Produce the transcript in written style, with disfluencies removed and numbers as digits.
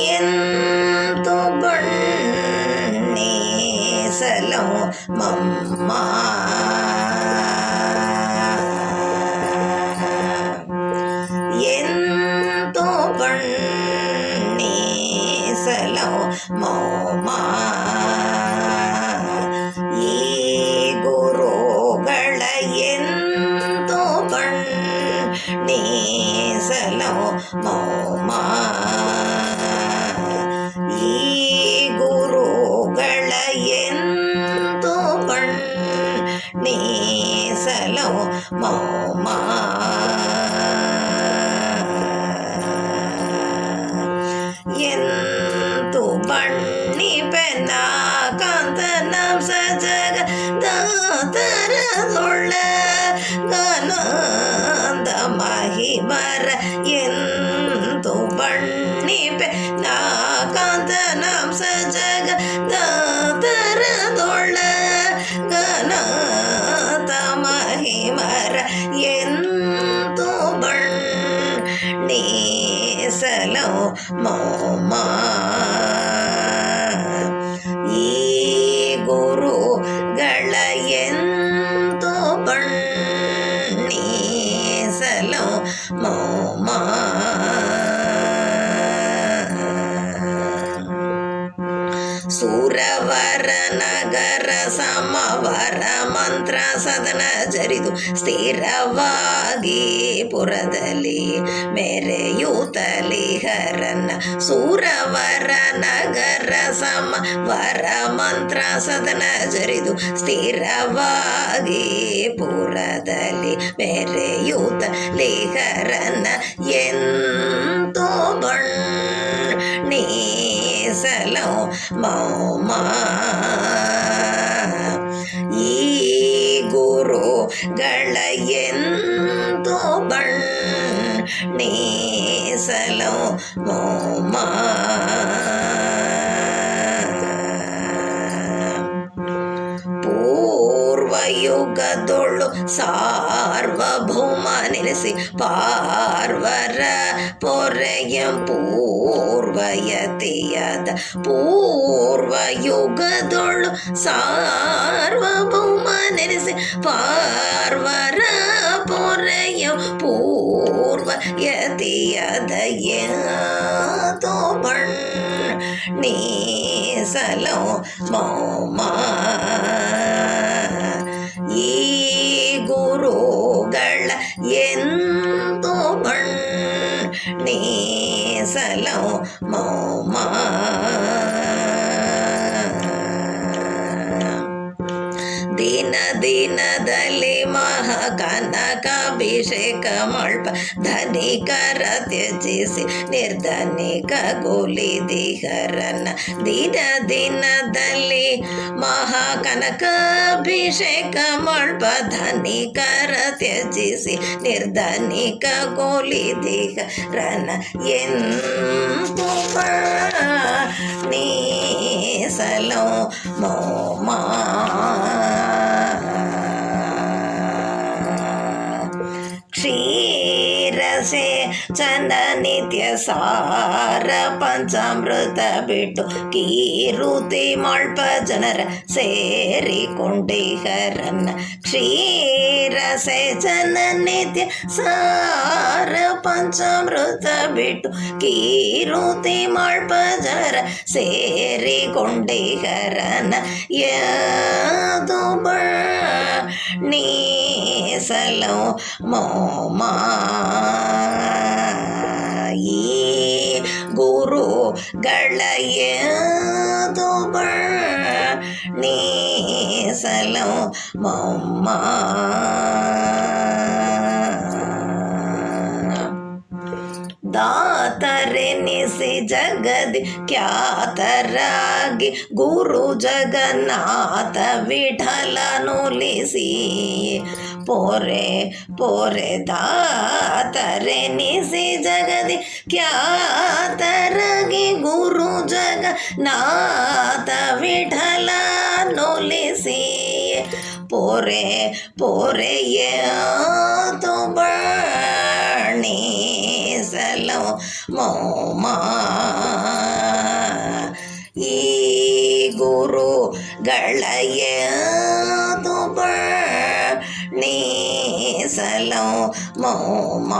ಎಂತು ಬಣ್ಣಿಸಲು ಮಮ್ಮ ಎಂತು ಬಣ್ಣಿಸಲು ಮಮ್ಮ ಈ ಗುರುಗಳ ಎಂತು ಬಣ್ಣಿಸಲು ಮಮ್ಮ ಈ ಗುರುಗಳ ಎಂತು ಬಣ್ಣಿಸಲು ಮಮ್ಮ ಎಂತು ಬಣ್ಣಿಪೆನ ಕಾಂತನಾಂಸ ಜಗದಾತರದೊಳ್ಳ ಗಾನಂದ ಮಹಿಮರ ಎಂತು ಬಣ್ಣಿಪೆ ಕಾಂತನಾಂಸ ಜಗದಾತರದೊಳ್ಳ ಗಾನಂದ ಮಹಿಮರ ಎಂತು ಬಣ್ಣಿಸಲು ಮಮ್ಮ ಈ ಗುರುಗಳ ಎಂತು ಬಣ್ಣಿಸಲು ಮಮ್ಮ ಸೂರವರ ನಗರ ಸಮವರ ಮಂತ್ರ ಸದನ ಜರಿದು ಸ್ಥಿರವಾಗಿ ಪುರದಲ್ಲಿ ಮೆರೆಯೂತಲಿ ಹರನ್ನ ಸೂರವರ ನಗರ ಸಮವರ ಮಂತ್ರ ಸದನ ಜರಿದು ಸ್ಥಿರವಾಗಿ ಪುರದಲ್ಲಿ ಮೆರೆಯೂತಲಿ ಹರನ್ನ ಎಂತೋ ಬಣ್ಣಿಸಲು ಮಮ್ಮ ಈ ಗುರುಗಳ ಎಂತೋ ಬಣ್ಣಿಸಲು ಮಮ್ಮ ಪೂರ್ವಯುಗದೊಳು ಸಾರ್ವಭೌಮ ನೆಲೆಸಿ ಪಾರ್ವರ ಪೊರೆಯಂ ಪೂರ್ವಯತಿಯಾದ ಪೂರ್ವಯುಗದೊಳು ಸಾರ್ವಭೌಮ ನೆಲೆಸಿ ಪಾರ್ವರ ಪೊರೆಯಂ ಪೂರ್ವಯತಿಯಾದ ಯಾತೋ ಬಣ್ಣಿಸಲು ಮಮ್ಮ ಈ ಗುರುಗಳ ಎಂತೋ ಬಣ್ಣಿಸಲು ಮಮ್ಮ ದಿನ ದಿನದಲ್ಲಿ ಮಹಾಕನಕಾಭಿಷೇಕ ಮಲ್ಪ ಧನಿಕರ ತ್ಯಜಿಸಿ ನಿರ್ಧನಿಕ ಗೋಲಿದಿಹರನ್ನ ದಿನ ದಿನದಲ್ಲಿ ಮಹಾಕನಕಾಭಿಷೇಕ ಮಲ್ಪ ಧನಿಕರ ತ್ಯಜಿಸಿ ನಿರ್ಧನಿಕ ಗೋಲಿದಿಹರನ್ನ ಎಂತೋ ಬಣ್ಣಿಸಲು ಮಮ್ಮ ಕ್ಷೀರಸೆ ಚಂದ ನಿತ್ಯ ಸಾರ ಪಂಚಾಮೃತ ಬಿಟ್ಟು ಕೀರುತಿ ಮಲ್ಪ ಜನರ ಸೇರಿಕೊಂಡಿಹರನ್ನ ಕ್ಷೀರಸೆ ಚಂದ ನಿತ್ಯ ಸಾರ ಪಂಚಾಮೃತ ಬಿಟ್ಟು ಕೀರುತಿ ಮಲ್ಪ ಜನರ ಸೇರಿಕೊಂಡಿಹರನ್ನ ಯಾದೋ ಬಣ್ಣಿಸಲು ಮಮ್ಮ ಈ ಗುರುಗಳ ಯಾದೋ ಬಣ್ಣಿಸಲು ಮಮ್ಮ ದಾತರೆನಿಸಿ ಜಗದಿ ಖ್ಯಾತರಾಗಿ ಗುರು ಜಗನ್ನಾಥ ವಿಠಲನುಲಿಸಿ ಪೊರೆ ಪೊರೆ ದಾತರೆನಿಸಿ ಜಗದಿ ಖ್ಯಾತರಾಗಿ ಗುರು ಜಗನ್ನಾಥ ವಿಠಲನುಲಿಸಿ ಪೋರೆ ಪೋರೆಯ ತುಬಣಿಸಲು ಮೋಮ ಈ ಗುರುಗಳಯ ತುಬಣಿಸಲು ಮೋಮ